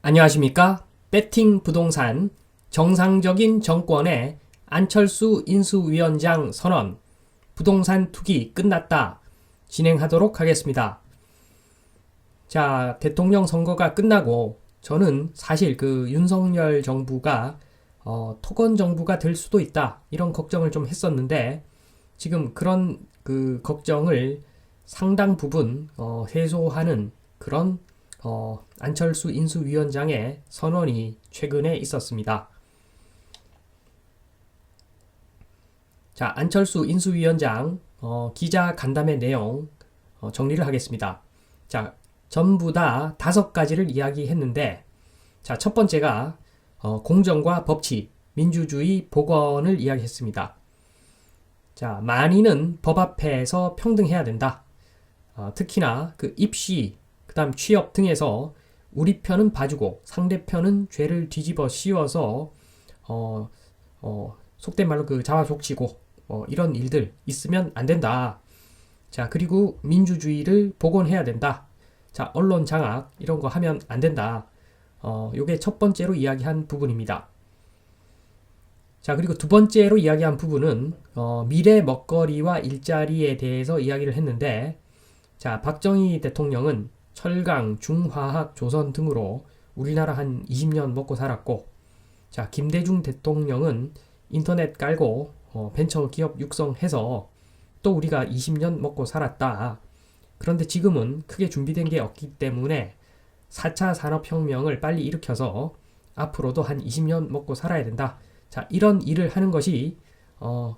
안녕하십니까? 배팅 부동산 정상적인 정권의 안철수 인수위원장 선언 부동산 투기 끝났다 진행하도록 하겠습니다. 자, 대통령 선거가 끝나고 저는 사실 그 윤석열 정부가 토건 정부가 될 수도 있다 이런 걱정을 좀 했었는데 지금 그런 그 걱정을 상당 부분 해소하는 그런 안철수 인수위원장의 선언이 최근에 있었습니다. 자, 안철수 인수위원장 기자 간담회 내용 정리를 하겠습니다. 자, 전부 다 5가지를 이야기했는데 자, 첫 번째가 공정과 법치, 민주주의 복원을 이야기했습니다. 자, 만인은 법 앞에서 평등해야 된다. 특히나 그 입시, 그 다음 취업 등에서 우리 편은 봐주고 상대편은 죄를 뒤집어 씌워서 속된 말로 그 자화족치고 이런 일들 있으면 안 된다. 자, 그리고 민주주의를 복원해야 된다. 자, 언론 장악 이런 거 하면 안 된다. 요게 첫 번째로 이야기한 부분입니다. 자, 그리고 두 번째로 이야기한 부분은 미래 먹거리와 일자리에 대해서 이야기를 했는데 자, 박정희 대통령은 철강, 중화학, 조선 등으로 우리나라 한 20년 먹고 살았고 자, 김대중 대통령은 인터넷 깔고 벤처기업 육성해서 또 우리가 20년 먹고 살았다. 그런데 지금은 크게 준비된 게 없기 때문에 4차 산업혁명을 빨리 일으켜서 앞으로도 한 20년 먹고 살아야 된다. 자, 이런 일을 하는 것이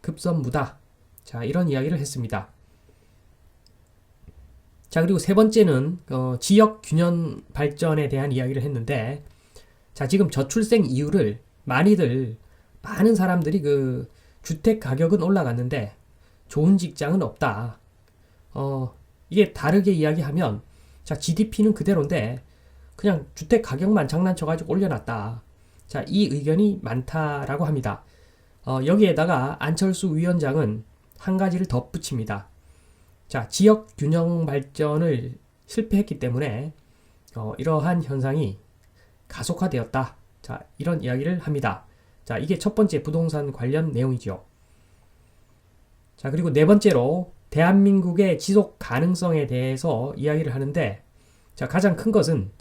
급선무다. 자, 이런 이야기를 했습니다. 자, 그리고 세 번째는 지역 균형 발전에 대한 이야기를 했는데 자, 지금 저출생 이유를 많은 사람들이 그 주택 가격은 올라갔는데 좋은 직장은 없다. 이게 다르게 이야기하면 자, GDP는 그대로인데 그냥 주택 가격만 장난쳐가지고 올려놨다. 자, 이 의견이 많다라고 합니다. 여기에다가 안철수 위원장은 한 가지를 덧붙입니다. 자, 지역 균형 발전을 실패했기 때문에 이러한 현상이 가속화되었다. 자, 이런 이야기를 합니다. 자, 이게 첫 번째 부동산 관련 내용이죠. 자, 그리고 네 번째로 대한민국의 지속 가능성에 대해서 이야기를 하는데 자, 가장 큰 것은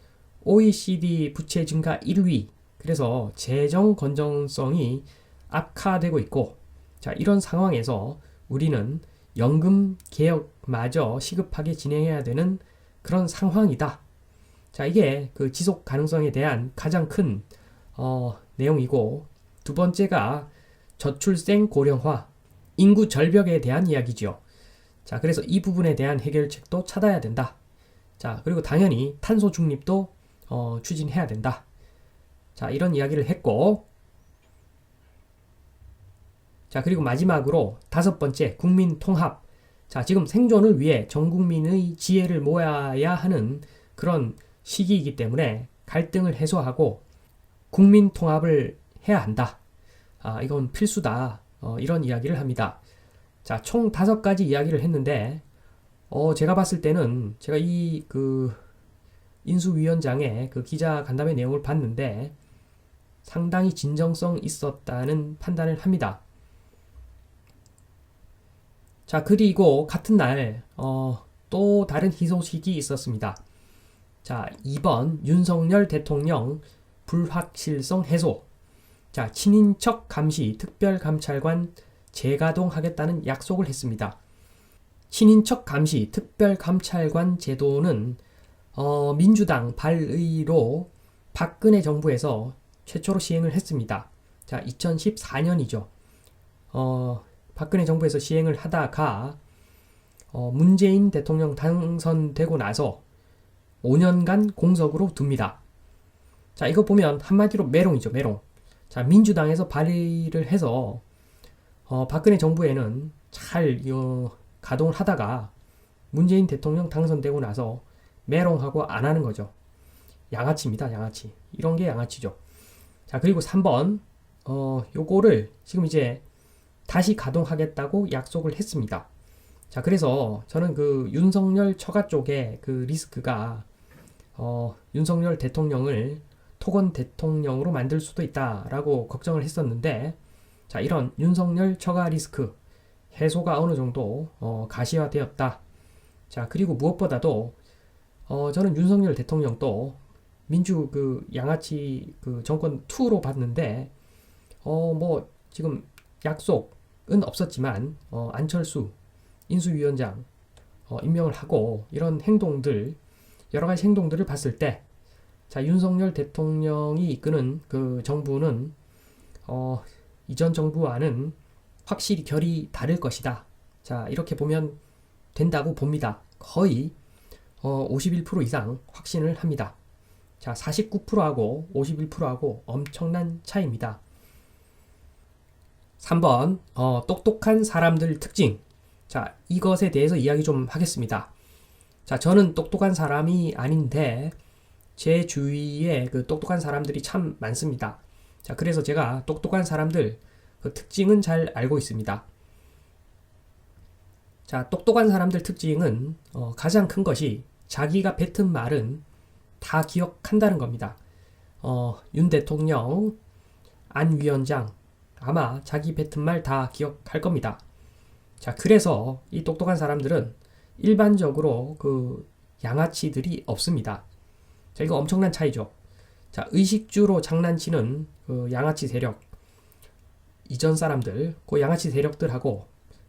OECD 부채 증가 1위 그래서 재정 건전성이 악화되고 있고 자, 이런 상황에서 우리는 연금 개혁마저 시급하게 진행해야 되는 그런 상황이다. 자, 이게 그 지속 가능성에 대한 가장 큰 내용이고 두 번째가 저출생 고령화, 인구 절벽에 대한 이야기죠. 자, 그래서 이 부분에 대한 해결책도 찾아야 된다. 자, 그리고 당연히 탄소 중립도 추진해야 된다. 자, 이런 이야기를 했고 자, 그리고 마지막으로 5번째 국민 통합. 자, 지금 생존을 위해 전 국민의 지혜를 모아야 하는 그런 시기이기 때문에 갈등을 해소하고 국민 통합을 해야 한다. 이건 필수다. 이런 이야기를 합니다. 자, 총 5가지 이야기를 했는데 제가 봤을 때는 제가 이 그 인수위원장의 그 기자 간담회 내용을 봤는데 상당히 진정성 있었다는 판단을 합니다. 자, 그리고 같은 날 또 다른 희소식이 있었습니다. 자, 2번 윤석열 대통령 불확실성 해소. 자, 친인척 감시 특별감찰관 재가동하겠다는 약속을 했습니다. 친인척 감시 특별감찰관 제도는 민주당 발의로 박근혜 정부에서 최초로 시행을 했습니다. 자, 2014년이죠. 박근혜 정부에서 시행을 하다가 문재인 대통령 당선되고 나서 5년간 공석으로 둡니다. 자, 이거 보면 한마디로 메롱이죠, 메롱. 자, 민주당에서 발의를 해서 박근혜 정부에는 잘 가동을 하다가 문재인 대통령 당선되고 나서 메롱하고 안 하는 거죠. 양아치입니다, 양아치. 이런 게 양아치죠. 자, 그리고 3번 요거를 지금 이제 다시 가동하겠다고 약속을 했습니다. 자, 그래서 저는 그 윤석열 처가 쪽에 그 리스크가 윤석열 대통령을 토건 대통령으로 만들 수도 있다라고 걱정을 했었는데, 자, 이런 윤석열 처가 리스크 해소가 어느 정도 가시화되었다. 자, 그리고 무엇보다도 저는 윤석열 대통령도 민주 그 양아치 그 정권 2로 봤는데 뭐 지금 약속은 없었지만 안철수 인수위원장 임명을 하고 이런 행동들 여러 가지 행동들을 봤을 때, 자, 윤석열 대통령이 이끄는 그 정부는 이전 정부와는 확실히 결이 다를 것이다. 자, 이렇게 보면 된다고 봅니다. 거의 51% 이상 확신을 합니다. 자, 49%하고 51%하고 엄청난 차이입니다. 3번, 똑똑한 사람들 특징. 자, 이것에 대해서 이야기 좀 하겠습니다. 자, 저는 똑똑한 사람이 아닌데 제 주위에 그 똑똑한 사람들이 참 많습니다. 자, 그래서 제가 똑똑한 사람들 그 특징은 잘 알고 있습니다. 자, 똑똑한 사람들 특징은 가장 큰 것이 자기가 뱉은 말은 다 기억한다는 겁니다. 윤 대통령, 안 위원장 아마 자기 뱉은 말 다 기억할 겁니다. 자, 그래서 이 똑똑한 사람들은 일반적으로 그 양아치들이 없습니다. 자, 이거 엄청난 차이죠. 자, 의식주로 장난치는 그 양아치 세력, 이전 사람들, 그 양아치 세력들하고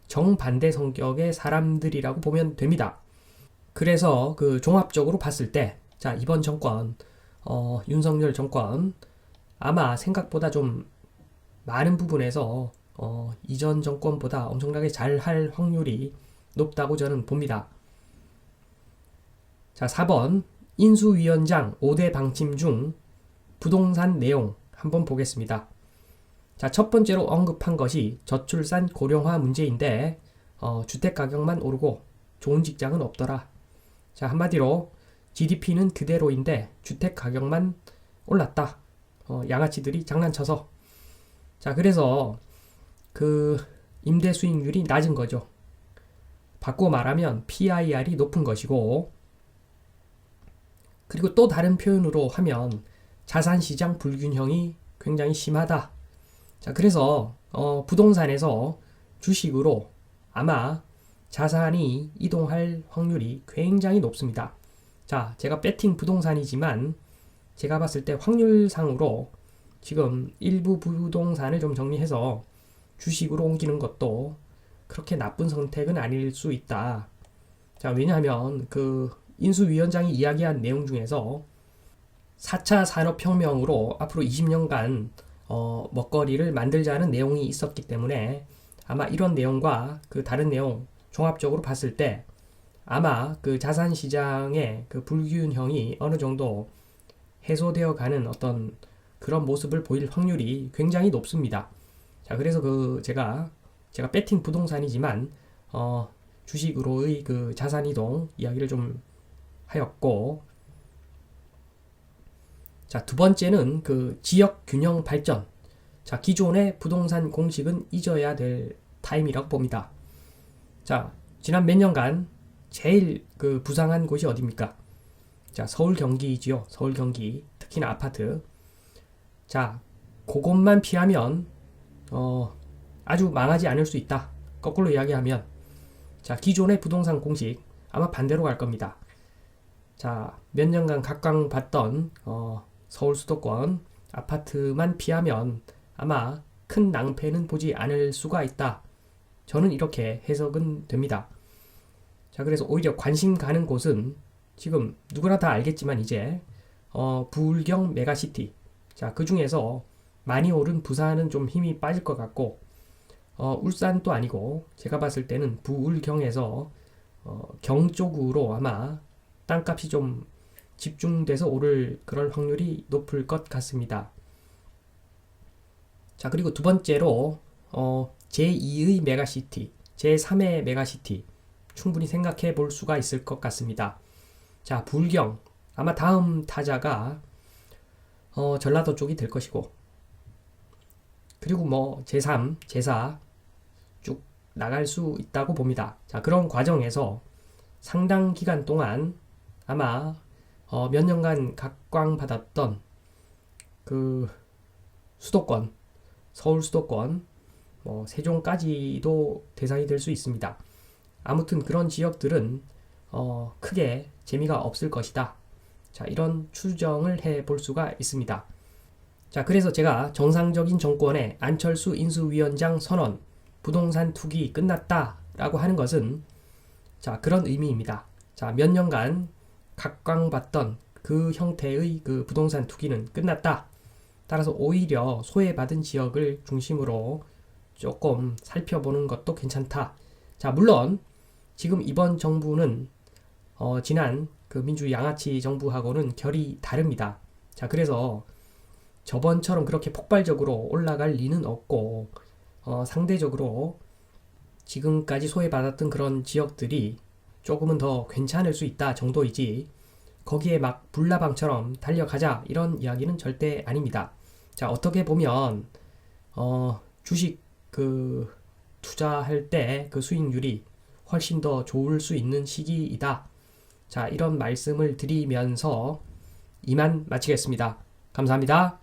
정반대 성격의 사람들이라고 보면 됩니다. 그래서 그 종합적으로 봤을 때, 자, 이번 정권, 윤석열 정권 아마 생각보다 좀 많은 부분에서 이전 정권보다 엄청나게 잘할 확률이 높다고 저는 봅니다. 자, 4번 인수위원장 5대 방침 중 부동산 내용 한번 보겠습니다. 자, 첫 번째로 언급한 것이 저출산 고령화 문제인데 주택 가격만 오르고 좋은 직장은 없더라. 자, 한마디로 GDP는 그대로인데 주택 가격만 올랐다. 양아치들이 장난쳐서. 자, 그래서 그 임대 수익률이 낮은 거죠. 바꿔 말하면 PIR이 높은 것이고, 그리고 또 다른 표현으로 하면 자산시장 불균형이 굉장히 심하다. 자, 그래서 부동산에서 주식으로 아마 자산이 이동할 확률이 굉장히 높습니다. 자, 제가 배팅 부동산이지만 제가 봤을 때 확률상으로 지금 일부 부동산을 좀 정리해서 주식으로 옮기는 것도 그렇게 나쁜 선택은 아닐 수 있다. 자, 왜냐하면 그 인수위원장이 이야기한 내용 중에서 4차 산업혁명으로 앞으로 20년간 먹거리를 만들자는 내용이 있었기 때문에 아마 이런 내용과 그 다른 내용 종합적으로 봤을 때 아마 그 자산시장의 그 불균형이 어느 정도 해소되어 가는 어떤 그런 모습을 보일 확률이 굉장히 높습니다. 자, 그래서 그 제가 배팅 부동산이지만 주식으로의 그 자산 이동 이야기를 좀 하였고, 자, 두 번째는 그 지역 균형 발전. 자, 기존의 부동산 공식은 잊어야 될 타임이라고 봅니다. 자, 지난 몇 년간 제일 그 부상한 곳이 어디입니까? 자, 서울 경기지요. 서울 경기. 특히나 아파트. 자, 그것만 피하면 아주 망하지 않을 수 있다. 거꾸로 이야기하면, 자, 기존의 부동산 공식 아마 반대로 갈 겁니다. 자, 몇 년간 각광받던 서울 수도권 아파트만 피하면 아마 큰 낭패는 보지 않을 수가 있다. 저는 이렇게 해석은 됩니다. 자, 그래서 오히려 관심 가는 곳은 지금 누구나 다 알겠지만 이제 부울경 메가시티. 자, 그 중에서 많이 오른 부산은 좀 힘이 빠질 것 같고, 울산도 아니고 제가 봤을 때는 부울경에서 경 쪽으로 아마 땅값이 좀 집중돼서 오를 그럴 확률이 높을 것 같습니다. 자, 그리고 두 번째로 제2의 메가시티, 제3의 메가시티 충분히 생각해 볼 수가 있을 것 같습니다. 자, 부울경 아마 다음 타자가 전라도 쪽이 될 것이고, 그리고 뭐 제3, 제4 쭉 나갈 수 있다고 봅니다. 자, 그런 과정에서 상당 기간 동안 아마 몇 년간 각광받았던 그 수도권, 서울 수도권, 뭐 세종까지도 대상이 될 수 있습니다. 아무튼 그런 지역들은 크게 재미가 없을 것이다. 자, 이런 추정을 해볼 수가 있습니다. 자, 그래서 제가 정상적인 정권의 안철수 인수위원장 선언, 부동산 투기 끝났다라고 하는 것은 자, 그런 의미입니다. 자, 몇 년간 각광받던 그 형태의 그 부동산 투기는 끝났다. 따라서 오히려 소외받은 지역을 중심으로 조금 살펴보는 것도 괜찮다. 자, 물론 지금 이번 정부는 지난 그 민주 양아치 정부하고는 결이 다릅니다. 자, 그래서 저번처럼 그렇게 폭발적으로 올라갈 리는 없고 상대적으로 지금까지 소외받았던 그런 지역들이 조금은 더 괜찮을 수 있다 정도이지 거기에 막 불나방처럼 달려가자 이런 이야기는 절대 아닙니다. 자, 어떻게 보면 주식 그 투자할 때 그 수익률이 훨씬 더 좋을 수 있는 시기이다. 자, 이런 말씀을 드리면서 이만 마치겠습니다. 감사합니다.